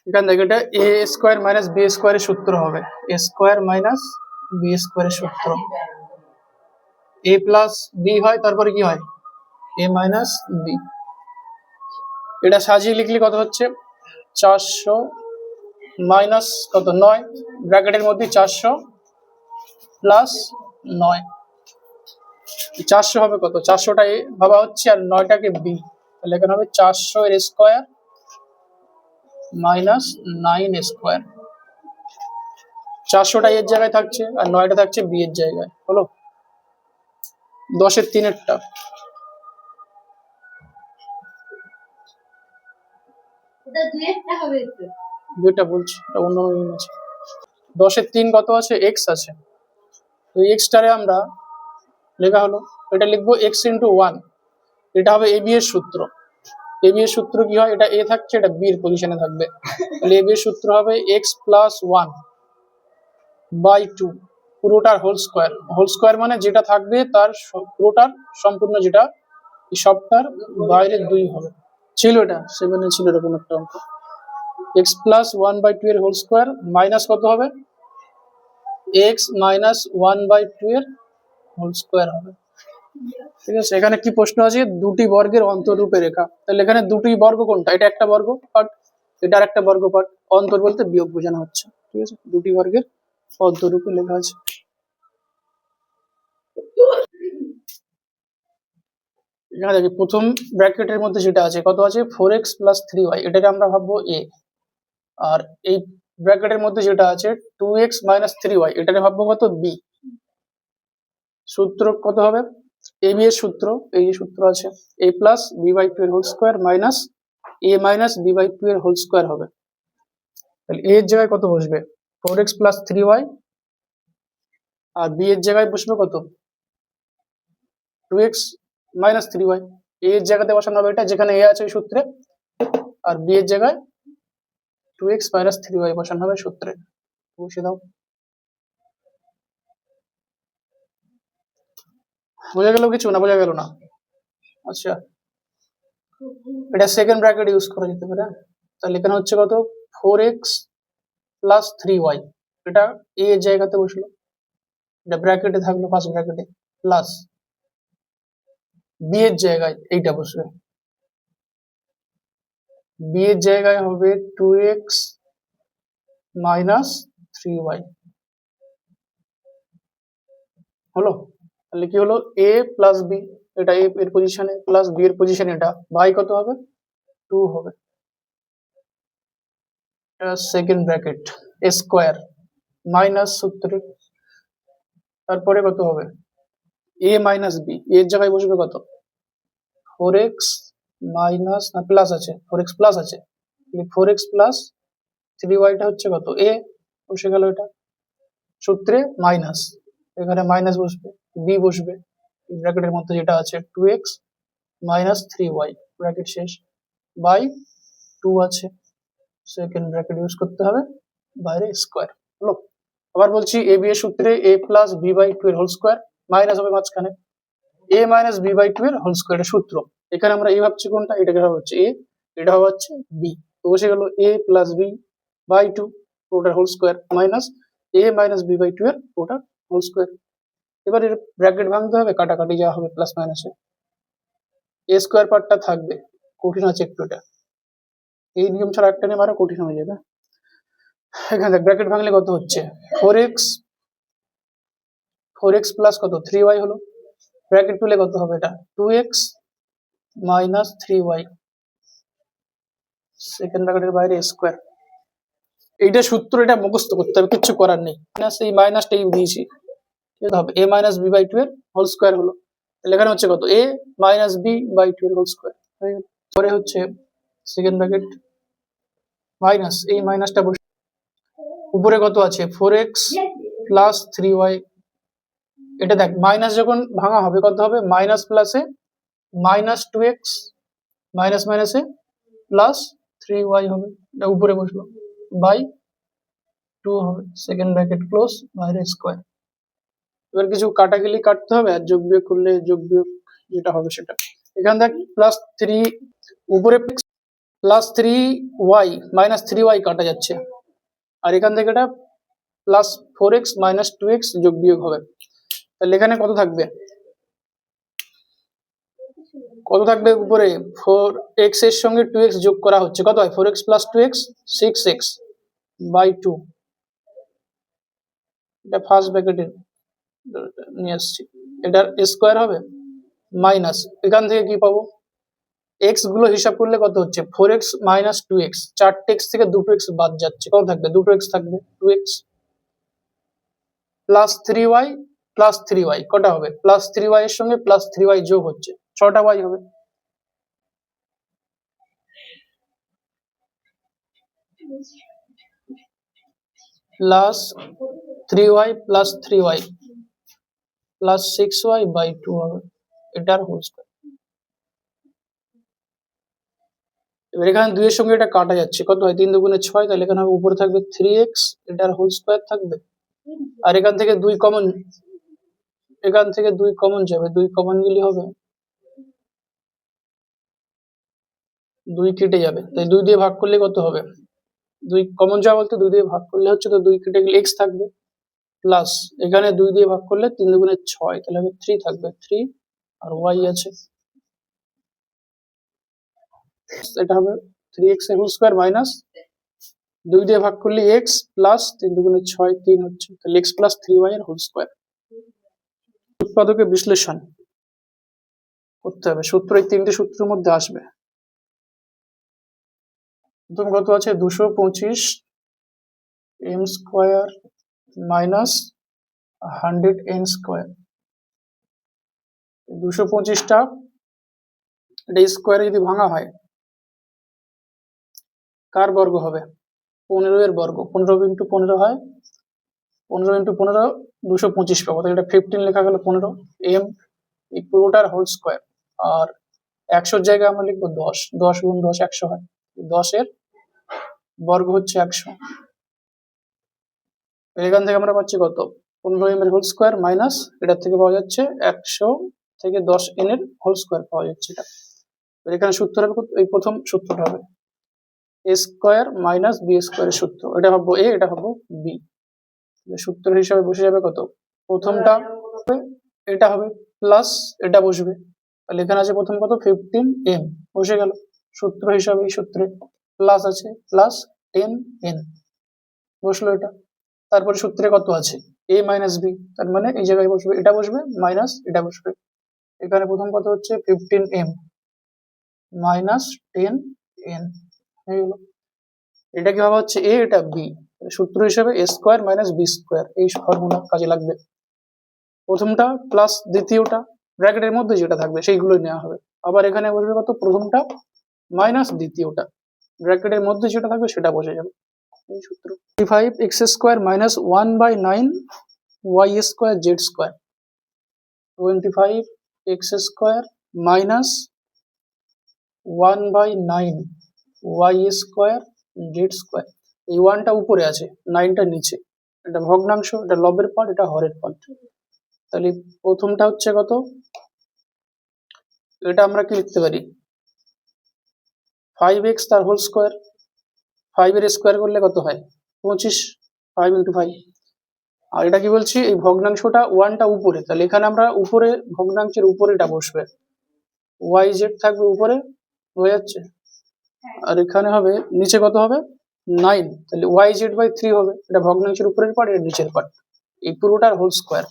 এখান থেকে এটা এ স্কোয়ার মাইনাস বি স্কোয়ারের সূত্র হবে, এ স্কোয়ার মাইনাস বি স্কোয়ারের সূত্র। এ প্লাস বি হয়, তারপরে কি হয় এ মাইনাস বি। এটা সাজিয়ে লিখলে কত হচ্ছে 400 মাইনাস কত 9, ব্র্যাকেটের মধ্যে 400 প্লাস 9। 400 হবে কত, 400টা এ ভাবা হচ্ছে আর 9টাকে বি, তাহলে এখানে হবে 400 এর স্কোয়ার মাইনাস 9 স্কোয়ার। 400টা এর জায়গায় থাকছে আর 9টা থাকছে বি এর জায়গায়, হলো 10 এর 3-এরটা। দুইটা বলছি, এটা অন্য আছে। 10 এর 3 কত আছে, এক্স আছে, তো এক্সটারে আমরা লেখা হলো, এটা লিখবো এক্স ইন্টু 1, এটা হবে এ বি এর সূত্র। এ বি এর সূত্র কি হয়, এটা এ থাকছে, এটা বি এর পজিশনে থাকবে, তাহলে এ বি এর সূত্র হবে এক্স প্লাস 1 বাই 2 পুরোটার হোল স্কোয়ার। হোল স্কোয়ার মানে যেটা থাকবে তার পুরোটার সম্পূর্ণ, যেটা সবটার বাইরে 2 হবে। ছিল এটা 7 এ ছিল এরকম একটা অঙ্ক। এক্স প্লাস 1 বাই 2 এর হোল স্কোয়ার মাইনাস কত হবে, এক্স মাইনাস 1 বাই 2 এর হোল স্কোয়ার হবে। ঠিক আছে, এখানে কি প্রশ্ন আছে, দুটি বর্গের অন্তরূপে রেখা, তাহলে এখানে দুটি বর্গ কোনটা, এটা একটা বর্গ পার্ট, এটা আরেকটা বর্গ পার্ট। অন্তর বলতে বিয়োগ বোঝানো হচ্ছে, ঠিক আছে, দুটি বর্গের অন্তরূপে লেখা আছে। এখানে দেখি প্রথম ব্র্যাকেটের মধ্যে যেটা আছে কত আছে 4x প্লাস 3y, এটাকে আমরা ভাববো এ। আর এই ব্র্যাকেটের মধ্যে যেটা আছে 2x মাইনাস 3y, এটাকে ভাববো কত বি। সূত্র কত হবে, এ বি এর সূত্র, এই যে সূত্র আছে এ প্লাস বি বাই 2 এর whole square minus A minus B by 2 এর হোল স্কোয়ার হবে। তাহলে এ এর জায়গায় কত বসবে 4x প্লাস 3y, আর বি এর জায়গায় বসবে কত 2x মাইনাস 3y। এ এর জায়গাতে বসানো হবে এটা, যেখানে এ আছে ওই সূত্রে, আর বি এর জায়গায় 2x মাইনাস 3y বসানো হবে সূত্রে, বসিয়ে দাও। বোঝা গেল কিছু না, বোঝা গেল না? আচ্ছা, এটা সেকেন্ড ব্র্যাকেট ইউজ করা যেতে পারে। তাহলে এখানে হচ্ছে কত 4x প্লাস 3y, এটা এ এর জায়গাতে বসলো, এটা ব্র্যাকেটে থাকলো ফার্স্ট ব্র্যাকেটে, প্লাস বি এর জায়গায় এইটা বসবে, বি এর জায়গায় হবে 2x মাইনাস 3y, হলো। তাহলে কি হলো এ প্লাস বি, এটা এ এর পজিশনে প্লাস বি এর পজিশনে, এটা বাই কত হবে 2 হবে। সেকেন্ড ব্র্যাকেট স্কোয়ার মাইনাস সূত্রে, তারপরে কত হবে এ মাইনাস বি, এর জায়গায় বসবে কত 4x মাইনাস না প্লাস আছে 4x প্লাস আছে, 4x প্লাস 3y টা হচ্ছে কত এ, বসে গেল এটা সূত্রে মাইনাস, এখানে মাইনাস বসবে, বি বসবে ব্র্যাকেটের মধ্যে যেটা আছে 2x মাইনাস 3y, ব্র্যাকেট শেষ, বাই 2 আছে, সেকেন্ড ব্র্যাকেট ইউজ করতে হবে, বাইরে স্কোয়ার, হলো। আবার বলছি এ বি এর সূত্রে এ প্লাস বি বাই 2 এর হোল স্কোয়ার মাইনাস হবে মাঝখানে এ মাইনাস বি বাই 2 এর হোল স্কোয়ার সূত্র। এখানে আমরা এ ভাবছি কোনটা, এটাকে ভাবা হচ্ছে এ, এটা ভাবা হচ্ছে বি, তো বসে গেল এ প্লাস বি বাই 2 ওটার whole square minus A minus B by 2 এর ওটার হোল স্কোয়ার। এবার এর ব্র্যাকেট ভাঙতে হবে, কাটাকাটি যা হবে প্লাস মাইনাসে, এ স্কোয়ার পার্টটা থাকবে, কঠিন আছে একটু এটা, এই নিয়ম ছাড়া একটা নিয়ম আরো কঠিন হয়ে যাবে। এখানে ব্র্যাকেট ভাঙলে কত হচ্ছে 4x প্লাস কত 3y হলো, ব্র্যাকেট তুলে কত হবে এটা 2x মাইনাস 3y, সেকেন্ড ব্র্যাকেটের বাইরে স্কোয়ার। এইটা সূত্র, এটা মুখস্থ করতে হবে, কিচ্ছু করার নেই, এই মাইনাসটা ইউ দিয়েছি, এটা হবে এ মাইনাস বি বাই 2 এর হোল স্কোয়ার হলো। তাহলে এখানে হচ্ছে কত এ মাইনাস বি বাই 2 এর হোল স্কোয়ার, পরে হচ্ছে সেকেন্ড ব্র্যাকেট মাইনাস এই মাইনাসটা বসে, উপরে কত আছে 4x প্লাস 3y, এটা দেখ মাইনাস যখন ভাঙা হবে কত হবে মাইনাস প্লাসে মাইনাস 2x মাইনাস মাইনাসে প্লাস 3y হবে, এটা উপরে বসলো বাই 2 হবে, সেকেন্ড ব্র্যাকেট ক্লোজ, বাইরে স্কোয়ার। এবার কিছু কাটাকাটি কাটতে হবে, আর যোগ বিয়োগ করলে যোগ বিয়োগ যেটা হবে সেটা, এখানে দেখ প্লাস 3 উপরে প্লাস 3y মাইনাস 3y কাটা যাচ্ছে, আর এখান থেকে এটা প্লাস 4x মাইনাস 2x যোগ বিয়োগ হবে। তাহলে এখানে কত থাকবে, কত থাকবে উপরে 4x এর সঙ্গে 2x যোগ করা হচ্ছে, কত হয় 4x plus 2x 6x by 2। এটা ফার্স্ট ব্র্যাকেটে নিয়ে আসছি, এটার স্কোয়ার হবে মাইনাস এখান থেকে কি পাবো, এক্স গুলো হিসাব করলে কত হচ্ছে 4x মাইনাস 2x, 4x থেকে 2x বাদ যাচ্ছে, কত থাকবে 2x থাকবে 2x plus 3y plus 3y কটা হবে, প্লাস 3y এর সঙ্গে প্লাস 3y যোগ হচ্ছে 6টা y হবে, plus 3y plus 3y plus 6y by 2 হবে, এটার হোল স্কয়ার। এবার এখানে 2 এর সঙ্গে এটা কাটা যাচ্ছে, কত হয় 3 দুগুণে 6, তাহলে এখানে উপরে থাকবে 3x, এটার হোল স্কয়ার থাকবে, আর এখান থেকে 2 কমন, এখান থেকে 2 কমন যাবে, 2 কমন গেলে হবে 2 কেটে যাবে, তাই 2 দিয়ে ভাগ করলে কত হবে, 2 কমন যাওয়া বলতে 2 দিয়ে ভাগ করলে হচ্ছে, তো 2 কেটে গেলে x থাকবে, প্লাস এখানে 2 দিয়ে ভাগ করলে 3 দুগুণে 6, তাহলে হবে 3 থাকবে, 3 আর y আছে, এটা হবে 3x এর হোল স্কয়ার মাইনাস 2 দিয়ে ভাগ করলে x প্লাস 3 দুগুণে 6 3 হচ্ছে, তাহলে x প্লাস 3y এর হোল স্কয়ার। উৎপাদকের বিশ্লেষণ করতে হবে, সূত্র এই 3টে সূত্রের মধ্যে আসবে। প্রথম কত আছে 225 m square minus 100 n square, 225টা এটা স্কয়ারে যদি ভাঙা হয় কার বর্গ হবে, 15 এর বর্গ, 15 ইন্টু 15 হয় 15 ইন্টু 15 225 পাবো, তাহলে এটা 15 লেখা গেল 15 m এই পুরোটার হোল স্কয়ার, আর 100 জায়গায় আমরা লিখবো 10, 10 গুণ 10 100 হয়, 10 এর বর্গ হচ্ছে 100, এখান থেকে আমরা পাচ্ছি কত 15 m এর হোল স্কয়ার মাইনাস এটার থেকে পাওয়া যাচ্ছে 100 থেকে 10 n এর হোল স্কয়ার পাওয়া যাচ্ছে, এটা এখানে সূত্র হবে এই প্রথম সূত্রটা হবে a স্কয়ার মাইনাস b স্কয়ারের সূত্র, এটা ভাববো a, এটা ভাববো b, সূত্র হিসাবে বসে যাবে কত, প্রথমটা এটা হবে প্লাস এটা বসবে, তাহলে এখানে আছে প্রথম কত 15m বসে গেল, সূত্র হিসাবে এই সূত্রে প্লাস আছে প্লাস 10n বসলো এটা, তারপরে সূত্রে কত আছে a মাইনাস b, তার মানে এই জায়গায় বসবে এটা বসবে মাইনাস এটা বসবে, এখানে প্রথম কত হচ্ছে 15m মাইনাস 10n হয়ে গেল, এটা কি ভাবা হচ্ছে a, এটা b, সূত্র হিসাবে a square minus b square এই ফর্মুলা কাজে লাগবে, প্রথমটা প্লাস দ্বিতীয়টা ব্র্যাকেটের মধ্যে যেটা থাকবে সেইগুলোই নেওয়া হবে, আবার এখানে বসবে কত প্রথমটা মাইনাস দ্বিতীয়টা ব্র্যাকেটের মধ্যে যেটা থাকবে সেটা বসে যাবে, এই সূত্র 25x square minus 1/9 y square z square, 25x square minus 1/9 y square z square, এই 1টা উপরে আছে 9টা নিচে, এটা ভগ্নাংশ, এটা লবের পার্ট, এটা হরের পার্ট, তাহলে প্রথমটা হচ্ছে কত, এটা আমরা কি লিখতে পারি 5x তার হোল স্কয়ার, 5 এর স্কয়ার করলে কত হয় 25, 5 ইন্টু 5, আর এটা কি বলছি এই ভগ্নাংশটা 1টা উপরে, তাহলে এখানে আমরা উপরে ভগ্নাংশের উপরে এটা বসবে, yz থাকবে উপরে হয়ে যাচ্ছে, আর এখানে হবে নিচে কত হবে 9, তাহলে yz/3 হবে, এটা ভগ্নাংশের উপরের পার্ট, এর নিচের পার্ট, এই পুরোটার হোল স্কয়ার,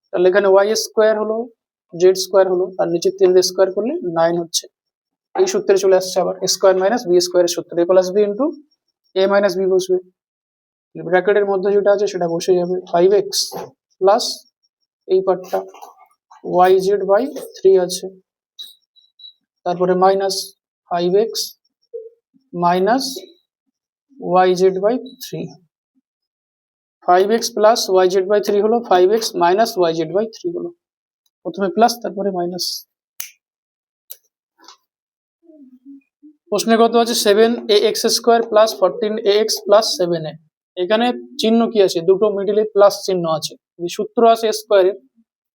তাহলে এখানে y স্কয়ার হলো z স্কয়ার হলো, আর নিচে 3 দিয়ে স্কয়ার করলে 9 হচ্ছে, এই সূত্রে চলে আসছে আবার a স্কয়ার মাইনাস b স্কয়ারের সূত্র, a plus b into a minus b বসবে, ব্র্যাকেটের মধ্যে যেটা আছে সেটা বসে যাবে 5x প্লাস এই পার্টটা yz/3 আছে, তারপরে minus 5x minus yz/3, 5x plus yz/3 হলো 5x মাইনাস yz/3 হলো, প্রথমে প্লাস তারপরে মাইনাস। প্রশ্নে কত আছে 7ax square plus 14ax plus 7a, এখানে চিহ্ন কি আছে, দুটো মিডিলে প্লাস চিহ্ন আছে, যদি সূত্র আছে স্কয়ারের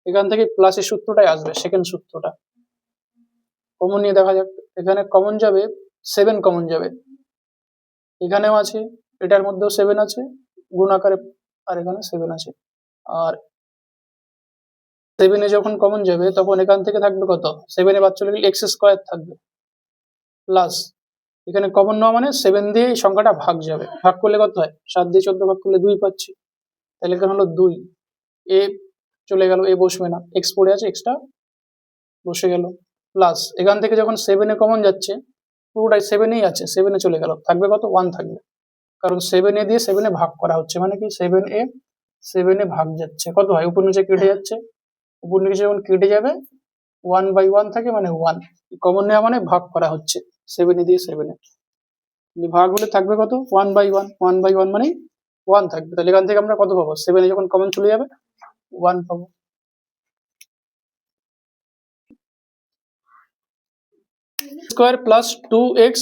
এখান থেকে প্লাসের সূত্রটাই আসবে, সেকেন্ড সূত্রটা কমন নিয়ে দেখা যাক, এখানে কমন যাবে 7 কমন যাবে, এখানেও আছে, এটার মধ্যেও 7 আছে গুণ আকারে, আর এখানে 7 আছে। আর 7 যখন কমন যাবে তখন এখান থেকে থাকবে কত, 7 বাদ চলে গেলে x² থাকবে, প্লাস এখানে কমন নেওয়া মানে 7 দিয়ে এই সংখ্যাটা ভাগ যাবে, ভাগ করলে কত হয়, 7 দিয়ে 14 ভাগ করলে 2 পাচ্ছি, তাহলে এখানে হলো 2, এ চলে গেল, এ বসবে না, এক্স পড়ে আছে, এক্সটা বসে গেল, প্লাস এখান থেকে যখন 7 কমন যাচ্ছে পুরোটাই 7 আছে, 7 চলে গেল, থাকবে কত, 1 থাকবে, কারণ 7 দিয়ে 7 ভাগ করা হচ্ছে, মানে কি 7 ভাগ যাচ্ছে, কত হয়, উপর নিচে কেটে যাচ্ছে, উপর নিচে যখন কেটে যাবে 1/1 থাকে, মানে 1, কমন নেওয়া মানে ভাগ করা হচ্ছে 7 দিয়ে 7 ভাগ হলে থাকবে কত, 1/1, 1/1 মানে 1 থাকবে, তাহলে এখান থেকে আমরা কত পাবো, 7 যখন কমন চলে যাবে 1 পাবো। স্কোয়ার প্লাস 2x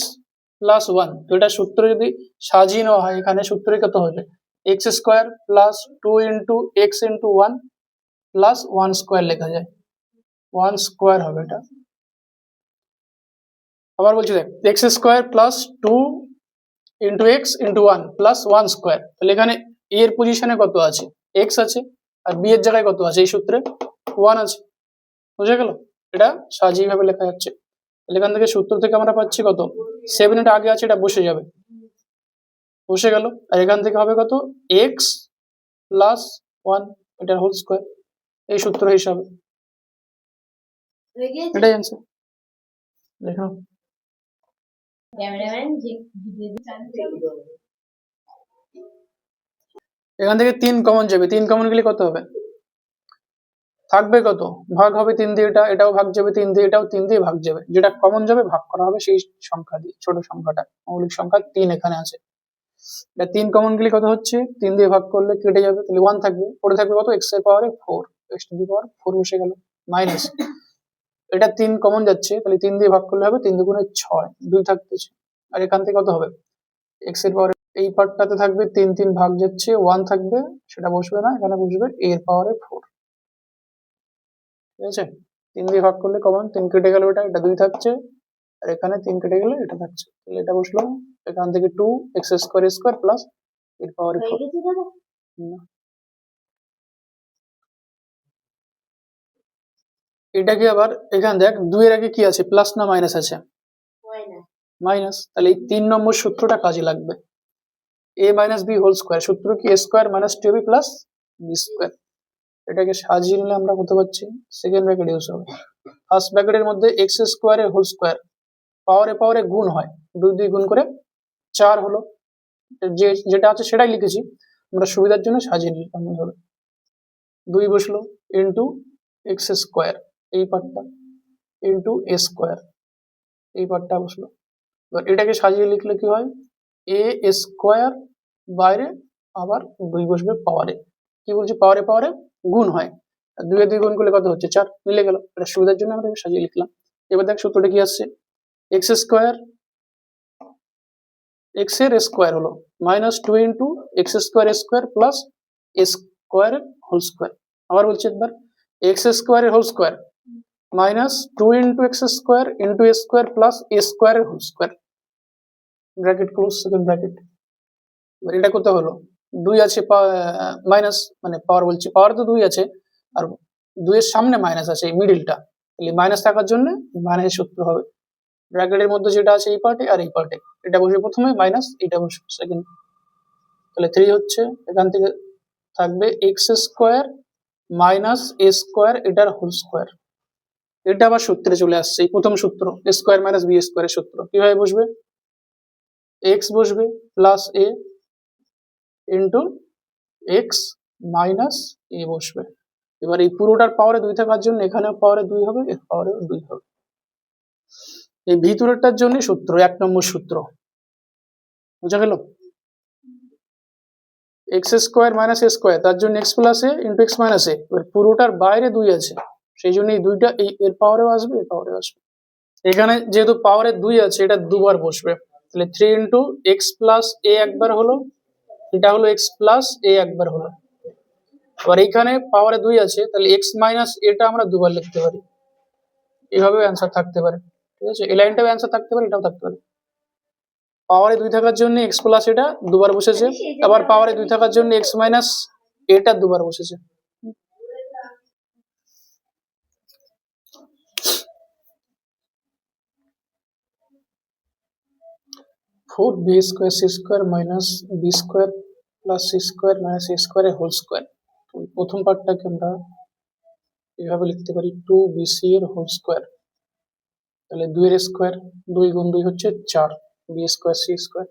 প্লাস 1, তো এটা সূত্র যদি সাজিয়ে নেওয়া হয়, এখানে সূত্রে কত হবে, x² plus 2 into X into 1 plus 1² লেখা যায়, 1² হবে এটা। আবার বলছি দেখ, x² plus 2 into X into 1 plus 1², তাহলে এখানে a এর পজিশনে কত আছে, x আছে, আর b এর জায়গায় কত আছে, এই সূত্রে 1 আছে, বুঝে গেল, এটা সাজিয়ে ভাবে লেখা যাচ্ছে। তাহলে এখান থেকে সূত্র থেকে আমরা পাচ্ছি কত, 7 এটা আগে আছে, এটা বসে যাবে, বসে গেল, আর এখান থেকে হবে কত, x প্লাস 1 এটার হোল স্কোয়ার, এই সূত্র হিসাবে, এটাই অ্যান্সার। দেখো এখান থেকে 3 কমন যাবে, 3 কমন গেলে কত হবে, থাকবে কত, ভাগ হবে 3 দিয়ে, এটাও ভাগ যাবে 3 দিয়ে, এটাও 3 দিয়ে ভাগ যাবে, যেটা কমন যাবে ভাগ করা হবে সেই সংখ্যা দিয়ে, ছোট সংখ্যাটা, মৌলিক সংখ্যা 3 এখানে আছে, এটা 3 কমন গেলে কত হচ্ছে, 3 দিয়ে ভাগ করলে কেটে যাবে, তাহলে 1 থাকবে, পড়ে থাকবে কত, x এর পাওয়ারে 4, x⁴ বসে গেল, মাইনাস এটা 3 কমন যাচ্ছে, তাহলে 3 দিয়ে ভাগ করলে হবে 3 দুগুণে 6, 2 থাকতেছে, আর এখান থেকে কত হবে, x এর পাওয়ারে এই পার্টটাতে থাকবে 3 3 ভাগ যাচ্ছে, 1 থাকবে, সেটা বসবে না, এখানে বসবে a এর পাওয়ারে 4, ঠিক আছে, 3 দিয়ে ভাগ করলে কমন 3 কেটে গেল, এটা 2 থাকছে, আর এখানে 3 কেটে গেলে এটা থাকছে, তাহলে এটা বসলো, এখান থেকে 2 x² প্লাস এর পাওয়ারে 4। এটাকে আবার এখানে দেখ, 2 এর আগে কি আছে, প্লাস না মাইনাস আছে, মাইনাস, তাহলে এই 3 নম্বর সূত্রটা কাজে লাগবে, a minus B whole square, সূত্র কি a² minus 2ab plus b², এটাকে সাজিয়ে নিলে আমরা কত পাচ্ছি, সেকেন্ড ব্র্যাকেট ইউজ হবে, ফার্স্ট ব্র্যাকেটের মধ্যে x² এর হোল স্কোয়ার, পাওয়ারে গুণ হয়, 2 দিয়ে গুণ করে 4 হলো, যেটা আছে সেটাই লিখেছি, আমরা সুবিধার জন্য সাজিয়ে নিলাম, হবে 2 বসলো ইন্টু x², এই পার্টটা ইন্টু a², এই পার্টটা বসলো, এবার এটাকে সাজিয়ে লিখলে কি হয়, a² বাইরে আবার 2 বসবে পাওয়ারে, কি বলছি, পাওয়ারে গুণ হয়, 2 এ 2 গুণ করলে কত হচ্ছে, 4, মিলে গেল, এটা সুবিধার জন্য আমরা সাজিয়ে লিখলাম। এবার দেখ সূত্রটা কি আসছে, x² x এর স্কোয়ার হলো minus 2 into x² plus a² whole square, আবার বলছি একবার, x² whole square minus 2 into x² into a² plus a² whole square, bracket close, second bracket, এবার এটা কত হলো, 2 আছে মাইনাস, মানে পাওয়ার বলছি, পাওয়ার তো 2 আছে, আর 2 এর সামনে মাইনাস আছে, এই মিডিলটা, তাহলে মাইনাস থাকার জন্য মাইনাস সূত্র হবে, ব্র্যাকেটের মধ্যে যেটা আছে এই পার্টে আর এই পার্টে, এটা বসে প্রথমে, মাইনাস এটা বসে সেকেন্ড, তাহলে 3 হচ্ছে, এখান থেকে থাকবে x² মাইনাস a² এটার হোল স্কোয়ার, এটা আবার সূত্রে চলে আসছে, এই প্রথম সূত্র a² মাইনাস b² এর সূত্র কিভাবে বসবে, x বসবে plus a into x minus a বসবে, এবার এই পুরোটার পাওয়ারে 2 থাকার জন্য এখানেও পাওয়ারে 2 হবে, এর পাওয়ারেও 2 হবে, এই ভিতরেরটার জন্য সূত্র 1 নম্বর সূত্র, বুঝা গেল, x² মাইনাস a², তার জন্য x plus a into x minus a, এবার পুরোটার বাইরে 2 আছে, সেই জন্য এই 2টা এর পাওয়ারেও আসবে, এর পাওয়ারেও আসবে, এখানে যেহেতু পাওয়ারে 2 আছে, এটা দুবার বসবে, তাহলে 3 ইন্টু এক্স প্লাস a একবার হলো, এটা হলো x প্লাস a একবার হলো, আবার এইখানে পাওয়ারে 2 আছে, তাহলে x মাইনাস এটা আমরা দুবার লিখতে পারি, এইভাবে অ্যান্সার থাকতে পারে, ঠিক আছে, এই লাইনটাও অ্যান্সার থাকতে পারে, এটাও থাকতে পারে, পাওয়ারে 2 থাকার জন্য x প্লাস এটা দুবার বসেছে, আবার পাওয়ারে 2 থাকার জন্য x মাইনাস এটা দুবার বসেছে। Four b square c square minus B square plus C square minus এ স্কোয়ার হোল স্কোয়ার। প্রথম পার্টটাকে আমরা এভাবে লিখতে পারি 2bc এর হোল স্কোয়ার, তাহলে 2 এর স্কোয়ার, 2 গুণ 2 হচ্ছে 4, বি স্কোয়ার সি স্কোয়ার,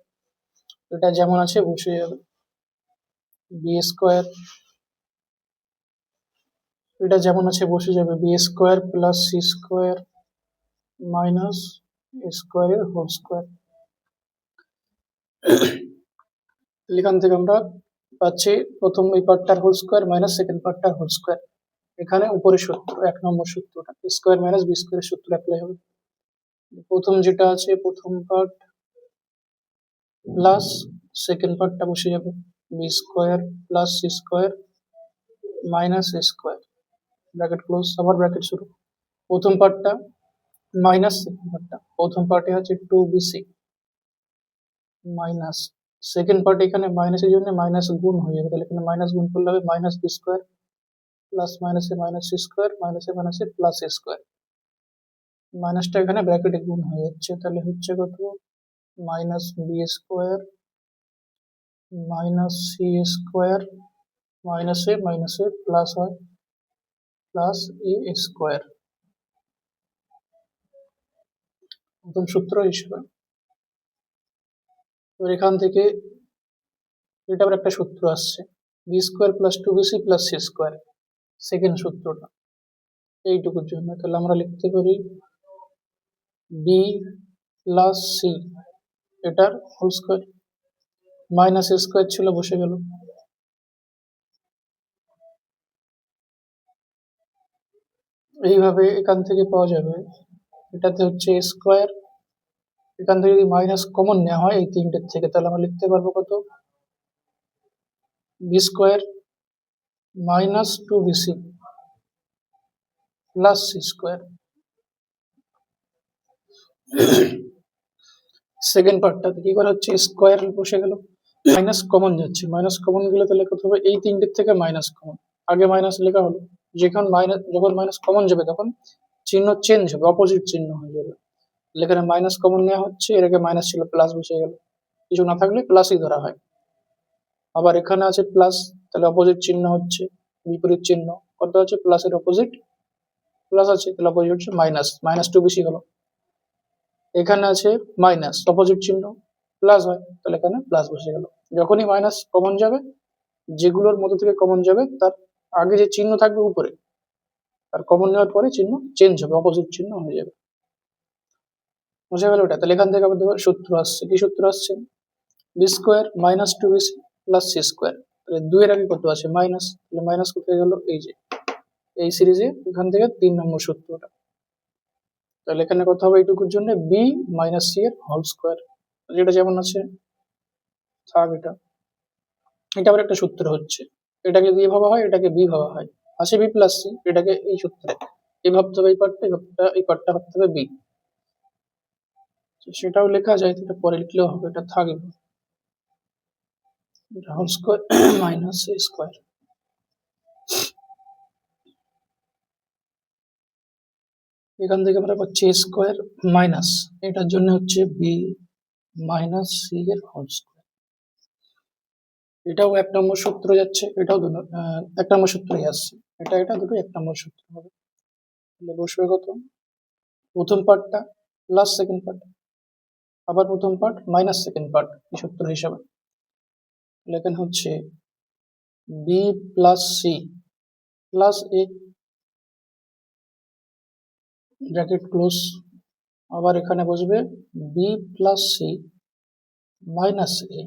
এটা যেমন আছে বসে যাবে। বি স্কোয়ার এটা যেমন আছে বসে যাবে, b square plus C square minus a স্কোয়ারের হোল স্কোয়ার। এখান থেকে আমরা পাচ্ছি প্রথম এই পার্টটার হোল স্কোয়ার মাইনাস সেকেন্ড পার্টটার হোল স্কোয়ার। এখানে উপরে সূত্র 1 নম্বর সূত্রটা এ স্কোয়ার মাইনাস বি স্কোয়ারের সূত্র অ্যাপ্লাই হবে। প্রথম যেটা আছে প্রথম পার্ট প্লাস সেকেন্ড পার্টটা বসে যাবে, b square plus C square minus এ স্কোয়ার, ব্র্যাকেট ক্লোজ, আবার ব্র্যাকেট শুরু। প্রথম পার্টটা মাইনাস সেকেন্ড পার্টটা, প্রথম পার্টে আছে 2bc মাইনাস সেকেন্ড পার্ট, এখানে মাইনাসের জন্য মাইনাস গুণ হয়ে যাবে, তাহলে এখানে মাইনাস গুণ করলে হবে মাইনাস বি স্কোয়ার প্লাস মাইনাসে মাইনাস সি স্কোয়ার মাইনাসে মাইনাসে প্লাস এ স্কোয়ার। মাইনাসটা এখানে ব্র্যাকেটে গুণ হয়ে যাচ্ছে, তাহলে হচ্ছে কত minus B square minus C square মাইনাসে মাইনাসে প্লাস হয় প্লাস এ স্কোয়ার, প্রথম সূত্র হিসেবে। তো এখান থেকে এটা আবার একটা সূত্র আসছে, B square plus 2bc plus C square, second সূত্রটা এইটুকুর জন্য। তাহলে আমরা লিখতে পারি বি প্লাস সি এটার হোল স্কোয়ার মাইনাস এ স্কোয়ার ছিল বসে গেল। এইভাবে এখান থেকে পাওয়া যাবে, এটাতে হচ্ছে স্কোয়ার, এখান থেকে যদি মাইনাস কমন নেওয়া হয় এই তিনটের থেকে, তাহলে আমরা লিখতে পারবো কত b square minus 2bc plus C square. Second পার্টটাতে কি করা হচ্ছে স্কোয়ার বসে গেল, মাইনাস কমন যাচ্ছে, মাইনাস কমন গেলে তাহলে কত হবে এই তিনটের থেকে মাইনাস কমন, আগে মাইনাস লেখা হলো, যখন মাইনাস কমন যাবে তখন চিহ্ন চেঞ্জ হবে, অপোজিট চিহ্ন হয়ে যাবে। এখানে মাইনাস কমন নেওয়া হচ্ছে, এর আগে মাইনাস ছিল প্লাস বসে গেল, কিছু না থাকলে প্লাসই ধরা হয়। আবার এখানে আছে প্লাস, তাহলে অপোজিট চিহ্ন হচ্ছে বিপরীত চিহ্ন, কত আছে প্লাসের অপোজিট প্লাস আছে, তাহলে অপোজিট হচ্ছে মাইনাস, মাইনাস 2bc হলো। এখানে আছে মাইনাস, অপোজিট চিহ্ন প্লাস হয়, তাহলে এখানে প্লাস বসে গেল। যখনই মাইনাস কমন যাবে, যেগুলোর মধ্যে থেকে কমন যাবে তার আগে যে চিহ্ন থাকবে উপরে, আর কমন নেওয়ার পরে চিহ্ন চেঞ্জ হবে, অপোজিট চিহ্ন হয়ে যাবে। বুঝে গেল ওটা? তাহলে এখান থেকে আমাদের সূত্র আসছে, কি সূত্র আসছে B square minus 2bc plus C square, তাহলে 2 এর আগে কত আছে মাইনাস, তাহলে মাইনাস কোথায় গেল এই যে এই সিরিজে এখান থেকে 3 নম্বর সূত্রটা। তাহলে এখানে কত হবে এইটুকুর জন্য বি মাইনাস সি এর হোল স্কোয়ার, যেটা যেমন আছে থাক। এটা আবার একটা সূত্র হচ্ছে, এটাকে বি ভাবা হয় এটাকে বি ভাবা হয়, আছে বি প্লাস সি, এটাকে এই সূত্রে এই ভাবতে হবে, এই পার্টটা এই পার্টটা ভাবতে হবে বি, সেটাও লেখা যায়, এটা পরে লিখলেও হবে, এটা থাকবে হোল স্কোয়ার মাইনাস এ স্কোয়ার। এখান থেকে আমরা পাচ্ছি স্কোয়ার মাইনাস, এটার জন্য হচ্ছে বি মাইনাস সি এর হোল স্কোয়ার। এটাও 1 নম্বর সূত্র যাচ্ছে, এটাও 1 নম্বর সূত্রই আসছে, এটা দুটো 1 নম্বর সূত্র হবে। তাহলে বসবে কত প্রথম পার্টটা প্লাস সেকেন্ড পার্ট, আবার প্রথম পার্ট মাইনাস সেকেন্ড পার্ট এই সূত্র হিসাবে। এখানে হচ্ছে বি প্লাস সি প্লাস এ ব্র্যাকেট ক্লোজ, আবার এখানে বসবে বি প্লাস সি মাইনাস এ,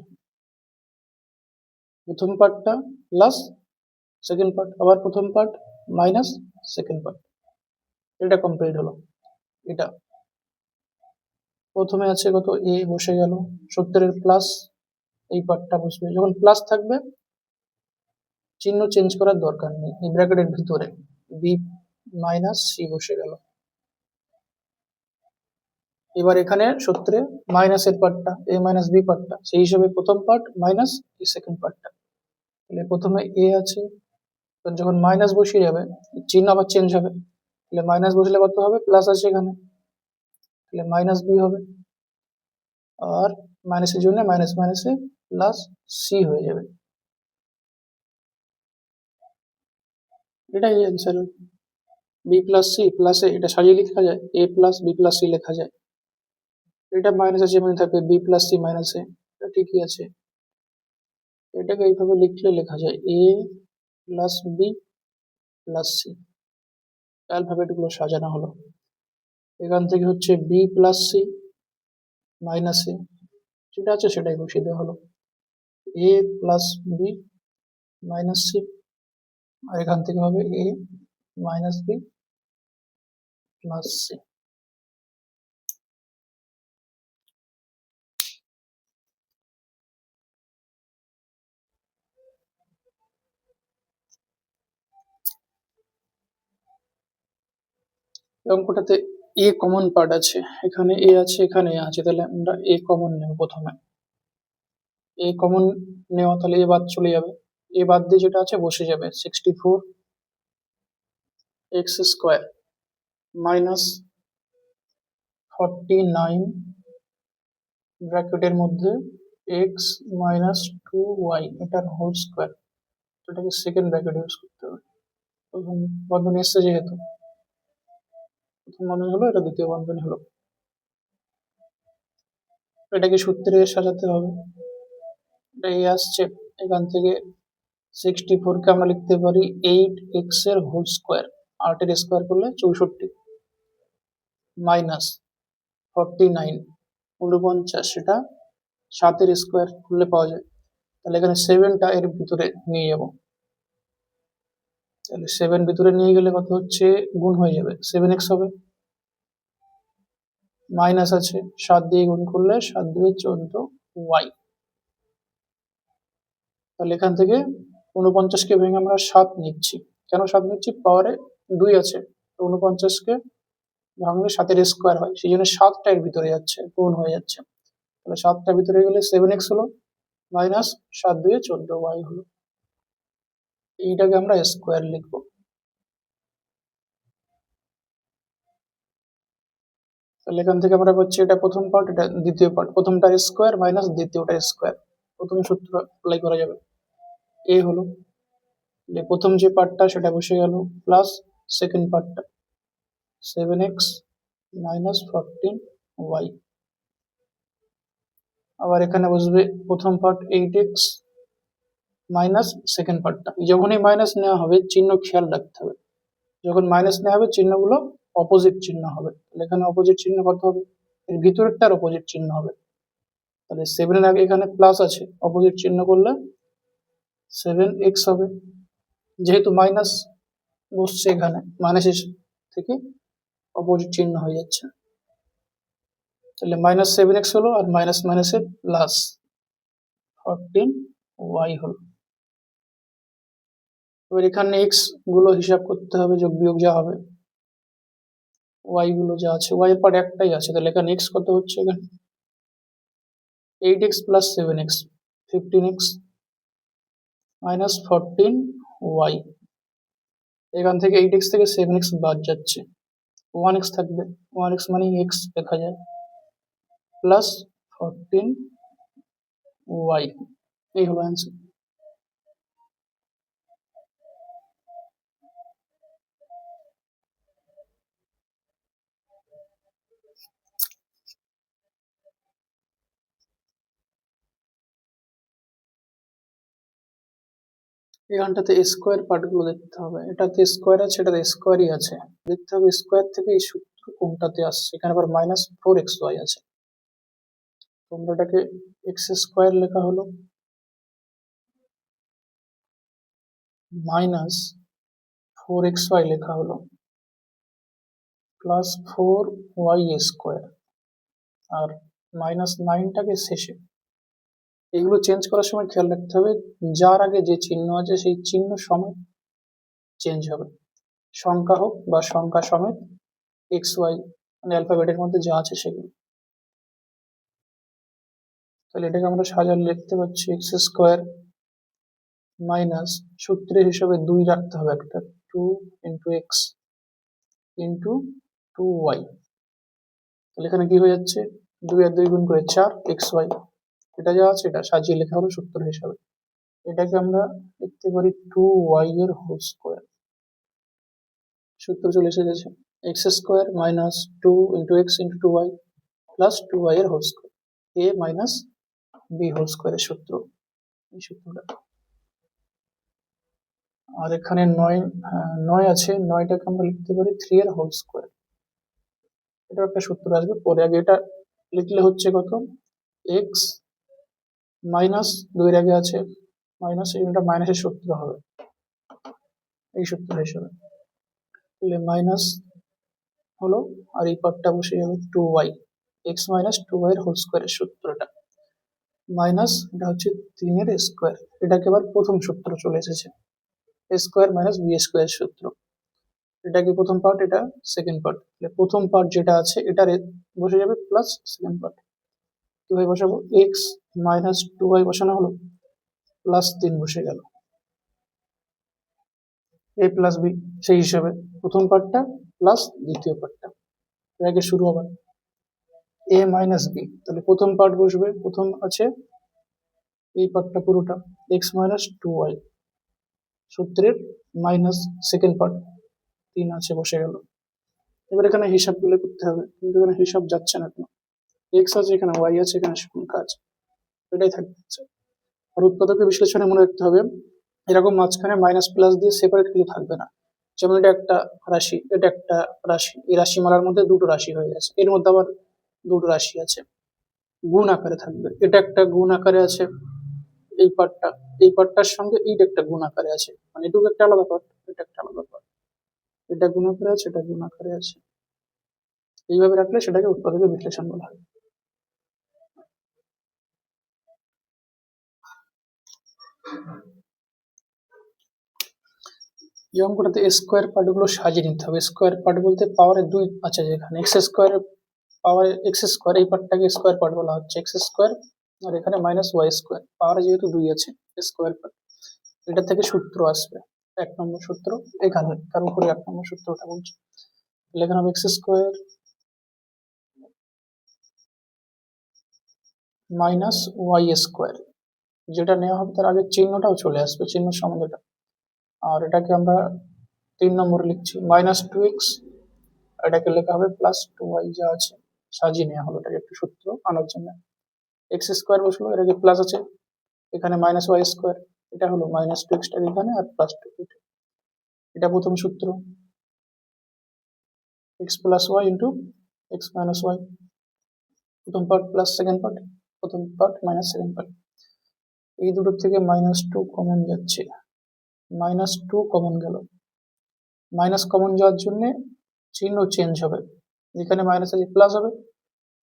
প্রথম পার্টটা প্লাস সেকেন্ড পার্ট, আবার প্রথম পার্ট মাইনাস সেকেন্ড পার্ট, এটা কমপ্লিট হলো। এটা প্রথমে আছে কত এ বসে গেল, সূত্রের প্লাস এই পার্টটা বসবে, যখন প্লাস থাকবে চিহ্ন চেঞ্জ করার দরকার নেই, এই ব্র্যাকেটের ভিতরে বি মাইনাস সি বসে গেল। এবার এখানে সূত্রে মাইনাসের পার্টটা এ মাইনাস বি পার্টটা, সেই হিসাবে প্রথম পার্ট মাইনাস এই সেকেন্ড পার্টটা। তাহলে প্রথমে এ আছে, তো যখন মাইনাস বসিয়ে যাবে চিহ্ন আবার চেঞ্জ হবে, তাহলে মাইনাস বসলে কত হবে, প্লাস আছে এখানে, তাহলে মাইনাস বি হবে, আর মাইনাসের জন্য মাইনাস মাইনাসে প্লাস সি হয়ে যাবে। এটাই অ্যান্সার। বি প্লাস সি প্লাসে এটা সাজিয়ে লেখা যায়, a plus b plus C লেখা যায়। এটা মাইনাসে যেমন থাকবে বি প্লাস সি মাইনাসে, এটা ঠিকই আছে। এটাকে এইভাবে লিখলে লেখা যায় a plus b plus c. Alphabet গুলো সাজানো হলো। এখান থেকে হচ্ছে b plus c minus a, যেটা আছে সেটাই বসিয়ে দেওয়া হলো, a plus b minus c, আর এখান থেকে হবে a minus b plus c. অঙ্কটাতে এ কমন পার্ট আছে, এখানে এ আছে এখানে এ আছে, তাহলে আমরা এ কমন নেব প্রথমে। এ কমন নেওয়া, তাহলে এ বাদ চলে যাবে, এ বাদ দিয়ে যেটা আছে বসে যাবে 64 এক্স স্কোয়ার মাইনাস 49 ব্র্যাকেটের মধ্যে এক্স মাইনাস 2y এটার হোল স্কোয়ার। এটাকে সেকেন্ড ব্র্যাকেট ইউজ করতে হবে, প্রথম বন্ধনী এসছে যেহেতু, প্রথম বন্ধনী হলো, এটা দ্বিতীয় বন্ধনী হলো। এটাকে সূত্রে সাজাতে হবে, এটা এ আসছে, এখান থেকে 64 কে আমরা লিখতে পারি 8x এর হোল স্কোয়ার, 8 এর স্কোয়ার করলে 64 মাইনাস 49 49, সেটা 7 এর স্কোয়ার করলে পাওয়া যায়, তাহলে এখানে 7টা এর ভিতরে নিয়ে যাব, তাহলে 7 ভিতরে নিয়ে গেলে কত হচ্ছে, গুণ হয়ে যাবে 7x হবে, মাইনাস আছে 7 দিয়ে গুণ করলে 7 দিয়ে 14y। তাহলে এখান থেকে 49কে ভেঙে আমরা 7 নিচ্ছি, কেন 7 নিচ্ছি, পাওয়ারে 2 আছে, তো 49কে ভাঙলে 7 এর স্কোয়ার হয়, সেই জন্য 7টা এর ভিতরে যাচ্ছে, গুণ হয়ে যাচ্ছে, তাহলে 7টার ভিতরে গেলে 7x হলো, মাইনাস 7 দিয়ে 14y হলো। এইটাকে আমরা স্কোয়ার লিখবো। তাহলে এখান থেকে আমরা পাচ্ছি এটা প্রথম পার্ট, এটা দ্বিতীয় পার্ট, প্রথমটার স্কোয়ার মাইনাস দ্বিতীয়টার স্কোয়ার, প্রথম সূত্র অ্যাপ্লাই করা যাবে। এ হলো, প্রথম যে পার্টটা সেটা বসে গেল, প্লাস সেকেন্ড পার্টটা 7x মাইনাস 14y, আবার এখানে বসবে প্রথম পার্ট 8x মাইনাস সেকেন্ড পার্টটা। যখনই মাইনাস নেওয়া হবে চিহ্ন খেয়াল রাখতে হবে, যখন মাইনাস নেওয়া হবে চিহ্নগুলো অপোজিট চিহ্ন হবে, তাহলে এখানে অপোজিট চিহ্ন কত হবে, এর ভিতরেরটার অপোজিট চিহ্ন হবে, তাহলে 7 এর আগে এখানে প্লাস আছে, অপোজিট চিহ্ন করলে 7x হবে, যেহেতু মাইনাস বসছে এখানে মাইনাসের থেকে অপোজিট চিহ্ন হয়ে যাচ্ছে, তাহলে মাইনাস 7x হলো, আর মাইনাস মাইনাসে প্লাস 14y হলো। এবার এখানে এক্স গুলো হিসাব করতে হবে, যোগ বিয়োগ যা হবে, ওয়াই গুলো যা আছে, ওয়াই এর পার্ট একটাই আছে, তাহলে এখানে এক্স কত হচ্ছে, এখানে 8x plus 7x 15x minus 14y, এখান থেকে 8x থেকে 7x বাদ যাচ্ছে, 1x থাকবে, 1x মানে x লেখা যায়, প্লাস 14y, এই হলো অ্যান্সার। এখানটাতে স্কোয়ার পার্ট গুলো দেখতে হবে, এটাতে স্কোয়ার আছে, এটাতে স্কোয়ারই আছে, দেখতে হবে স্কোয়ার থেকে এই সূত্র কোনটাতে আসছে, এখানে আবার মাইনাস 4xy আছে, তোমরা এটাকে এক্স স্কোয়ার লেখা হলো, মাইনাস 4xy লেখা হলো, প্লাস 4y স্কোয়ার, আর মাইনাস 9টাকে শেষে, এগুলো চেঞ্জ করার সময় খেয়াল রাখতে হবে যার আগে যে চিহ্ন আছে সেই চিহ্ন সমেত চেঞ্জ হবে, সংখ্যা হোক বা সংখ্যা সমেত এক্স ওয়াই, মানে অ্যালফাবেটের মধ্যে যা আছে সেগুলো। তাহলে এটাকে আমরা সাজালে লিখতে পাচ্ছি এক্স স্কোয়ার মাইনাস সূত্রের হিসাবে 2 রাখতে হবে একটা, 2 ইন্টু এক্স ইন্টু 2y। তাহলে এখানে কি হয়ে যাচ্ছে, 2 আর 2 গুণ করে 4 এক্স ওয়াই, এটা যা আছে এটা সাজিয়ে লেখা হলো সূত্র হিসাবে। এটাকে আমরা লিখতে পারি 2y এর হোল স্কোয়ার। সূত্র চলে এসেছে X square minus 2 into X into 2y plus 2y এর হোল স্কোয়ার, a মাইনাস বি হোল স্কোয়ারের সূত্র, এই সূত্রটা। আর এখানে 9 আছে, 9টাকে আমরা লিখতে পারি 3 এর হোল স্কোয়ার। এটা একটা সূত্র আসবে পরে, আগে এটা লিখলে হচ্ছে কত, এক্স মাইনাস 2 এর আগে আছে মাইনাস, এটা মাইনাসের সূত্র হবে এই সূত্র হিসেবে। তাহলে মাইনাস হলো, আর এই পার্টটা বসে যাবে 2y, এক্স মাইনাস 2y এর হোল স্কোয়ারের সূত্রটা মাইনাস, এটা হচ্ছে 3 এর স্কোয়ার। এটাকে এবার প্রথম সূত্র চলে এসেছে, এ স্কোয়ার মাইনাস বি স্কোয়ার সূত্র। এটা কি প্রথম পার্ট, এটা সেকেন্ড পার্ট। তাহলে প্রথম পার্ট যেটা আছে এটার বসে যাবে প্লাস সেকেন্ড পার্ট, কিভাবে বসাবো, এক্স মাইনাস 2y বসানো হলো, প্লাস 3 বসে গেল, এ প্লাস বি সেই হিসাবে প্রথম পার্টটা প্লাস দ্বিতীয় পার্টটা। আগে শুরু আবার এ মাইনাস বি, তাহলে প্রথম পার্ট বসবে, প্রথম আছে এই পার্টটা পুরোটা এক্স মাইনাস 2y সূত্রের মাইনাস সেকেন্ড পার্ট 3 আছে বসে গেল। এবার এখানে হিসাবগুলো করতে হবে, কিন্তু এখানে হিসাব যাচ্ছে না কেন, এক্স আছে এখানে, ওয়াই আছে এখানে, কাজ এটাই থাকছে। আর উৎপাদকের বিশ্লেষণে মনে রাখতে হবে এরকম মাঝখানে মাইনাস প্লাস দিয়ে সেপারেট কিছু থাকবে না। যেমন এটা একটা রাশি, এটা একটা রাশি, এই রাশিমালার মধ্যে দুটো রাশি হয়ে গেছে, এর মধ্যে আবার দুটো রাশি আছে, গুণ আকারে থাকবে, এটা একটা গুণ আকারে আছে, এই পার্টটা এই পার্টটার সঙ্গে এইটা একটা গুণ আকারে আছে, মানে এটুকু একটা আলাদা পার্ট, এটা একটা আলাদা পার্ট, এটা গুণ আকারে আছে এটা গুণ আকারে আছে, এইভাবে রাখলে সেটাকে উৎপাদকের বিশ্লেষণ বলা হয়। এই অঙ্কটাতে স্কোয়ার পার্টগুলো সাজিয়ে নিতে হবে। স্কোয়ার পার্ট বলতে পাওয়ারের 2 আছে, যেখানে x square power x square, এই পার্টটাকে স্কোয়ার পার্ট বলা হচ্ছে, এক্স স্কোয়ার, আর এখানে মাইনাস ওয়াই স্কোয়ার, পাওয়ারে যেহেতু 2 আছে স্কোয়ার পার্ট, এটা থেকে সূত্র আসবে 1 নম্বর সূত্র, এখানে তার উপরে 1 নম্বর সূত্রটা বলছি। এখানে হবে X square minus Y square, যেটা নেওয়া হবে তার আগে চিহ্নটাও চলে আসবে, চিহ্ন সম্বন্ধেটা। আর এটাকে আমরা 3 নম্বর লিখছি মাইনাস 2x, এটাকে লেখা হবে প্লাস 2y, যা আছে সাজিয়ে নেওয়া হলো এটাকে একটু সূত্র আনার জন্য। এক্স স্কোয়ার বসলো, এটাকে প্লাস আছে, এখানে মাইনাস ওয়াই স্কোয়ার, এটা হলো মাইনাস 2x এখানে আর প্লাস 2, এটা প্রথম সূত্র, X plus Y into x minus Y, প্রথম পার্ট প্লাস সেকেন্ড পার্ট, প্রথম পার্ট মাইনাস সেকেন্ড পার্ট। এই দুটো থেকে -2 কমন যাচ্ছে, -2 কমন গেল, মাইনাস কমন যাওয়ার জন্য চিহ্ন চেঞ্জ হবে, যেখানে মাইনাস আছে প্লাস হবে,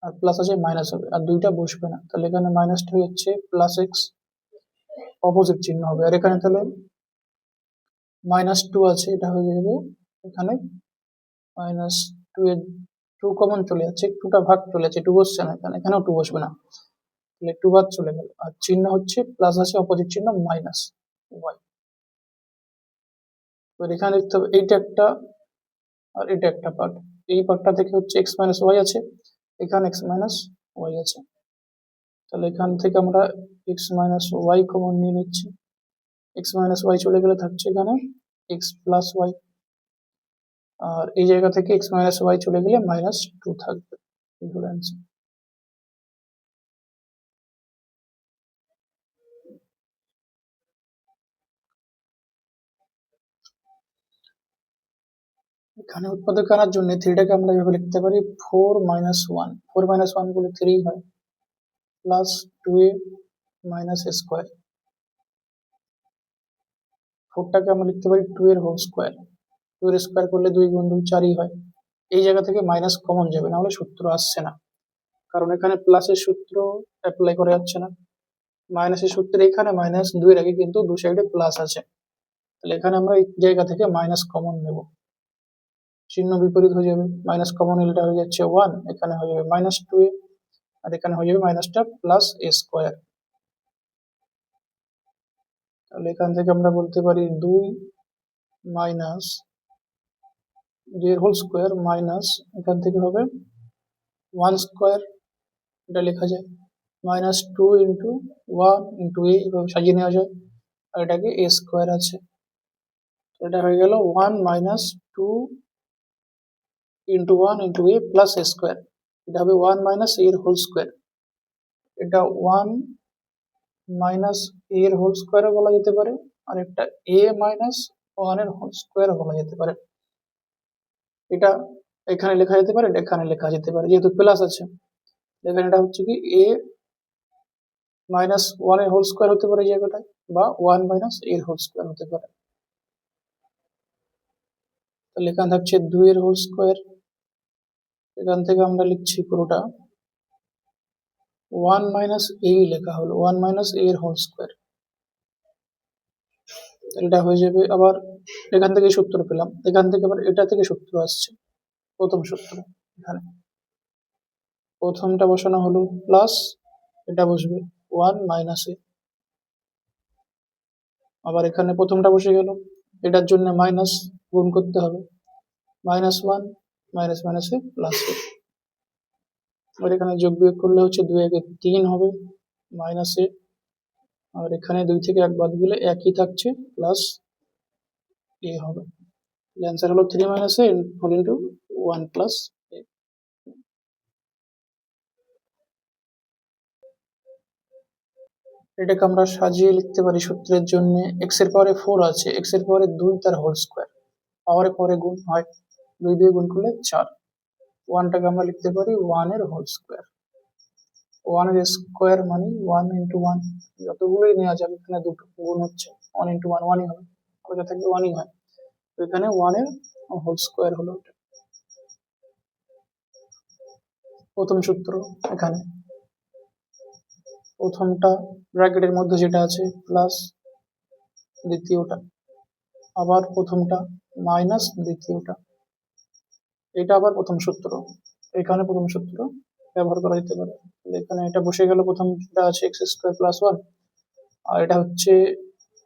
আর প্লাস আছে মাইনাস হবে, আর দুইটা বসবে না, তাহলে এখানে মাইনাসটা হয়ে যাচ্ছে প্লাস এক্স, অপোজিট চিহ্ন হবে। আর এখানে তাহলে -2 আছে, এটা হয়ে যাবে এখানে -2 এর 2 কমন চলে যাচ্ছে, 2টা ভাগ চলে যাচ্ছে, 2 বসছে না এখানে, এখানেও 2 বসবে না, তাহলে 2 বাদ চলে গেল, আর চিহ্ন হচ্ছে প্লাস আছে, অপোজিট চিহ্ন মাইনাস ওয়াই। তো এখানে দেখতে হবে এইটা একটা আর এটা একটা পার্ট, এই পার্টটা থেকে হচ্ছে এক্স মাইনাস ওয়াই আছে, এখানে এক্স মাইনাস ওয়াই আছে, তাহলে এখান থেকে আমরা এক্স মাইনাস ওয়াই কমন নিয়ে নিচ্ছি, এক্স মাইনাস ওয়াই চলে গেলে থাকছে এখানে এক্স প্লাস ওয়াই, আর এই জায়গা থেকে এক্স মাইনাস ওয়াই চলে গেলে -2 থাকবে, এই হলো অ্যান্সার। এখানে উৎপাদক আনার জন্য থ্রিটাকে আমরা এভাবে লিখতে পারি 4 - 1, 4 - 1 বলে 3 হয়, প্লাস 2a মাইনাস স্কোয়ার, 4টাকে আমরা লিখতে পারি 2 এর হোল স্কোয়ার, 2 এর স্কোয়ার করলে 2 গুণ 2 4ই হয়। এই জায়গা থেকে মাইনাস কমন যাবে, না হলে সূত্র আসছে না, কারণ এখানে প্লাসের সূত্র অ্যাপ্লাই করে যাচ্ছে না, মাইনাসের সূত্রে এখানে -2 এর আগে কিন্তু দু সাইডে প্লাস আছে, তাহলে এখানে আমরা এই জায়গা থেকে মাইনাস কমন নেব, চিহ্ন বিপরীত হয়ে যাবে, মাইনাস কমন এলটা হয়ে যাচ্ছে 1, এখানে হয়ে যাবে -2a, আর এখানে হয়ে যাবে মাইনাসটা প্লাস এ স্কোয়ার। তাহলে এখান থেকে আমরা বলতে পারি 2 মাইনাস 2 এর হোল স্কোয়ার মাইনাস এখান থেকে হবে 1 স্কোয়ার, এটা লেখা যায় মাইনাস 2 ইন্টু 1 ইন্টু এ, এভাবে সাজিয়ে নেওয়া যায়। আর এটাকে এ স্কোয়ার আছে, এটা হয়ে গেল 1 মাইনাস 2 ইন্টু 1 ইন্টু এ প্লাস এ স্কোয়ার। এটা হবে 1 মাইনাস এ এর হোল স্কোয়ার। এটা 1 মাইনাস এ এর হোল স্কোয়ারও বলা যেতে পারে, আর একটা এ মাইনাস 1 এর হোল স্কোয়ারও বলা যেতে পারে। এটা এখানে লেখা যেতে পারে, এটা এখানে লেখা যেতে পারে, যেহেতু প্লাস আছে। এখানে এটা হচ্ছে কি এ মাইনাস 1 এর হোল স্কোয়ার হতে পারে এই জায়গাটায়, বা 1 মাইনাস এর হোল স্কোয়ার হতে পারে। তাহলে এখানে থাকছে 2 এর হোল স্কোয়ার, এখান থেকে আমরা লিখছি পুরোটা 1 মাইনাস এ লেখা হলো 1 মাইনাস এ এর হোল স্কোয়ার। এটা হয়ে যাবে, আবার এখান থেকে সূত্র পেলাম, এখান থেকে আবার এটা থেকে সূত্র আসছে, প্রথম সূত্র। এখানে প্রথমটা বসানো হলো প্লাস, এটা বসবে 1 মাইনাস এ, আবার এখানে প্রথমটা বসে গেল, এটার জন্য মাইনাস গুণ করতে হবে, মাইনাস 1 মাইনাস মাইনাসে প্লাস এ। আর এখানে যোগ বিয়োগ করলে হচ্ছে 2 একে 3 হবে মাইনাস এ, আর এখানে 2 থেকে 1 বাদ গেলে একই থাকছে প্লাস এ হবে। অ্যান্সার হলো 3 মাইনাস এ হোল ইন্টু 1 প্লাস এ। এটাকে আমরা সাজিয়ে লিখতে পারি সূত্রের জন্য, এক্স এর পাওয়ারে 4 আছে, এক্স এর পাওয়ারে 2 তার হোল স্কোয়ার, পাওয়ারে পরে গুণ হয়, 2 দিয়ে গুণ করলে 4। 1টাকে আমরা লিখতে পারি 1 এর হোল স্কোয়ার। 1 এর স্কোয়ার মানে 1 ইন্টু 1, যতগুলোই নেওয়া যাবে, এখানে দুটো গুণ হচ্ছে, 1 ইন্টু 1 1ই হবে, ওটা থাকবে 1ই হয়। তো এখানে 1 এর হোল স্কোয়ার হলো এটা প্রথম সূত্র। এখানে প্রথমটা ব্র্যাকেটের মধ্যে যেটা আছে প্লাস দ্বিতীয়টা, আবার প্রথমটা মাইনাস দ্বিতীয়টা, এটা আবার প্রথম সূত্র, এখানে প্রথম সূত্র ব্যবহার করা যেতে পারে। এখানে এটা বসে গেল, প্রথম যেটা আছে এক্স স্কোয়ার প্লাস 1, আর এটা হচ্ছে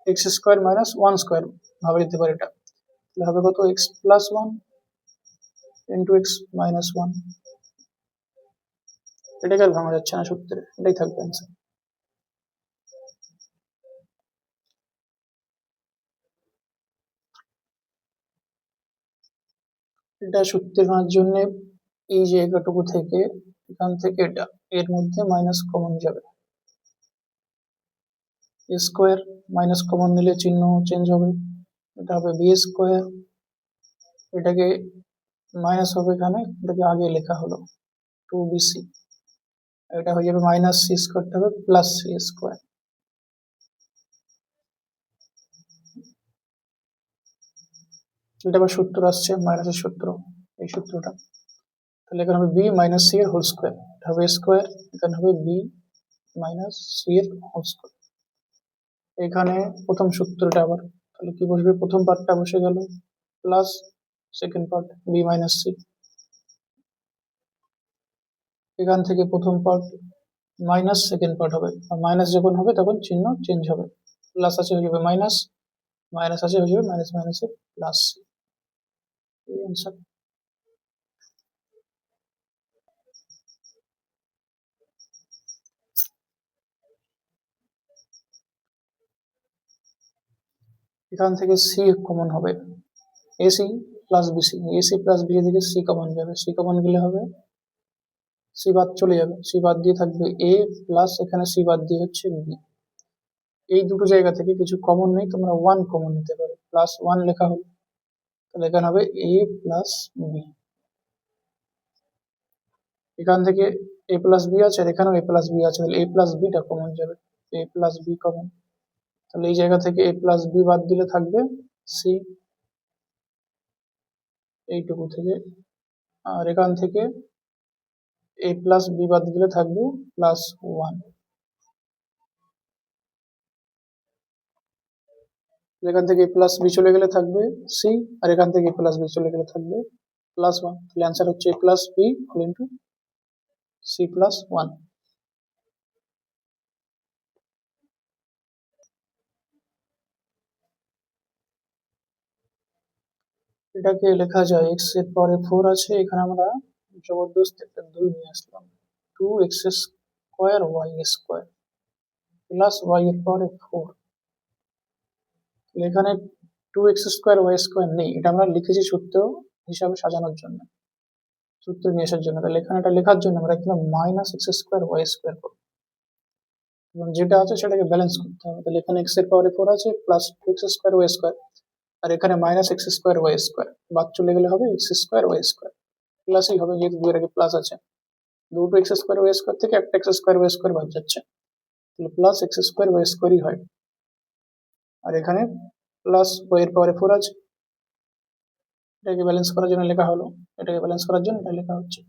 এক্স স্কোয়ার মাইনাস 1 স্কোয়ার ভাবে যেতে পারে। এটা তাহলে হবে কত, x plus 1 into x minus 1। এটাকে আর ভাঙা যাচ্ছে না সূত্রে, এটাই থাকবে অ্যান্সার। এটা সূত্রে ভাঙার জন্য এই জায়গাটুকু থেকে এখান থেকে এটা এর মধ্যে মাইনাস কমন যাবে, এ স্কোয়ার মাইনাস কমন নিলে চিহ্ন চেঞ্জ হবে, এটা হবে বি স্কোয়ার, এটাকে মাইনাস হবে, এখানে এটাকে আগে লেখা হলো 2bc, এটা হয়ে যাবে মাইনাস সি স্কোয়ারটা হবে প্লাস সি স্কোয়ার। এটা আবার সূত্র আসছে মাইনাসের সূত্র, এই সূত্রটা। তাহলে এখানে হবে বি মাইনাস সি এর হোল স্কোয়ার, এটা হবে স্কোয়ার, এখানে হবে বি মাইনাস সি এর হোল স্কোয়ার। এখানে প্রথম সূত্রটা আবার, তাহলে কি বসবে, প্রথম পার্টটা বসে গেল plus second part B minus C, এখান থেকে প্রথম পার্ট মাইনাস সেকেন্ড পার্ট হবে, মাইনাস যখন হবে তখন চিহ্ন চেঞ্জ হবে, প্লাস আছে হয়ে যাবে মাইনাস, মাইনাস আছে হয়ে যাবে মাইনাস মাইনাসে প্লাস। এই অ্যান্সার। এখান থেকে সি কমন হবে, AC plus BC, AC plus BC থেকে সি কমন যাবে, সি কমন গেলে হবে সি বাদ চলে যাবে, সি বাদ দিয়ে থাকবে এ প্লাস এখানে সি বাদ দিয়ে হচ্ছে বি। এই দুটো জায়গা থেকে কিছু কমন নেই, তোমরা 1 কমন নিতে পারো, প্লাস 1 লেখা হলো, তাহলে এখানে হবে এ প্লাস বি। এখান থেকে এ প্লাস বি আছে, আর এখানেও এ প্লাস বি আছে, তাহলে এ প্লাস বিটা কমন যাবে, এ প্লাস বি কমন, তাহলে এই জায়গা থেকে এ প্লাস বি বাদ দিলে থাকবে সি এইটুকু থেকে, আর এখান থেকে এ প্লাস বি বাদ দিলে থাকবে প্লাস 1। এখান থেকে এ প্লাস বি চলে গেলে থাকবে সি, আর এখান থেকে এ প্লাস বি চলে গেলে থাকবে প্লাস 1। তাহলে অ্যান্সার হচ্ছে a plus b whole into c plus 1। এটাকে লেখা যায় x এর পরে 4 আছে, এখানে আমরা জবরদস্ত একটা 2 নিয়ে আসলাম, 2x square y square plus y এর পরে 4। এখানে 2x স্কোয়ার y স্কোয়ার নেই, এটা আমরা লিখেছি সূত্র হিসাবে সাজানোর জন্য, সূত্র নিয়ে আসার জন্য। তাহলে এখানে এটা লেখার জন্য আমরা এখানে minus x square Y square করবো, এবং যেটা আছে সেটাকে ব্যালেন্স করতে হবে। তাহলে এখানে x এর পাওয়ারে 4 আছে plus 2x square Y square, আর এখানে minus x square Y square, বাদ চলে গেলে হবে x স্কোয়ার ওয়াই স্কোয়ার, প্লাসই হবে যেহেতু দুই এর আগে প্লাস আছে। দুটো এক্স স্কোয়ার ওয়াই স্কোয়ার থেকে একটা এক্স স্কোয়ার ওয়াই স্কোয়ার বাদ যাচ্ছে, তাহলে প্লাস এক্স স্কোয়ার ওয়াই স্কোয়ারই হয়। আর এখানে প্লাস ওয়াই এর পাওয়ারে 4 আছে, এটাকে ব্যালেন্স করার জন্য লেখা হলো, এটাকে ব্যালেন্স করার জন্য এটা লেখা হচ্ছে।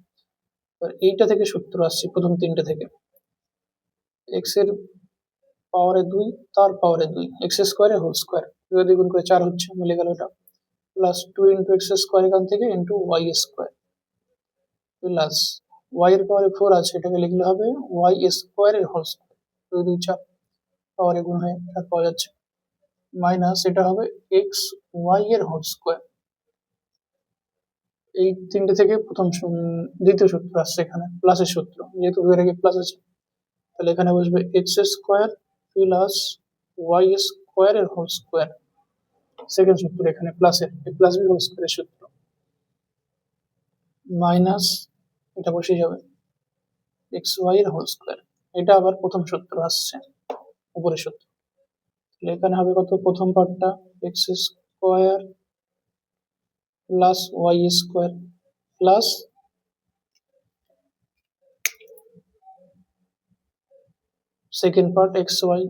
এবার এইটা থেকে সূত্র আসছে প্রথম তিনটে থেকে, এক্স এর পাওয়ারে 2 তার পাওয়ারে 2 এক্স স্কোয়ারে হোল স্কোয়ার, 2 দিয়ে গুণ করে 4 হচ্ছে, মিলে গেল এটা, প্লাস 2 ইন্টু এক্স স্কোয়ার এখান থেকে into Y square, plus Y এর পাওয়ারে 4 আছে, এটাকে লিখলে হবে ওয়াই স্কোয়ারের হোল স্কোয়ার, 2 2 4 পাওয়ারে গুণ হয়ে 4 পাওয়া যাচ্ছে, মাইনাস এটা হবে এক্স ওয়াই এর হোল স্কোয়ার। এই তিনটে থেকে দ্বিতীয় সূত্র আসছে এখানে প্লাসের সূত্র, যেহেতু 2 এর আগে প্লাস আছে, তাহলে এখানে বসবে এক্স স্কোয়ার প্লাস ওয়াই স্কোয়ারের হোল স্কোয়ার, সেকেন্ড সূত্র এখানে প্লাসের, প্লাস বি হোল স্কোয়ারের সূত্র, মাইনাস এটা বসে যাবে এক্স ওয়াই এর হোল স্কোয়ার। এটা আবার প্রথম সূত্র আসছে, উপরের সূত্র। তাহলে এখানে হবে কত, প্রথম পার্টটা X square plus Y square plus second part X Y,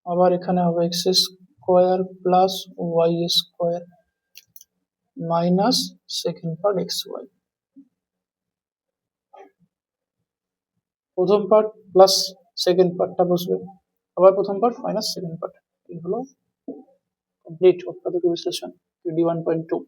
আবার এখানে হবে X square plus Y square minus second part X Y. প্রথম পার্ট প্লাস সেকেন্ড পার্টটা বসবে, আবার প্রথম পার্ট মাইনাস সেকেন্ড পার্ট। এই হলো কমপ্লিট উৎপাদক বিশ্লেষণ 3D 1.2।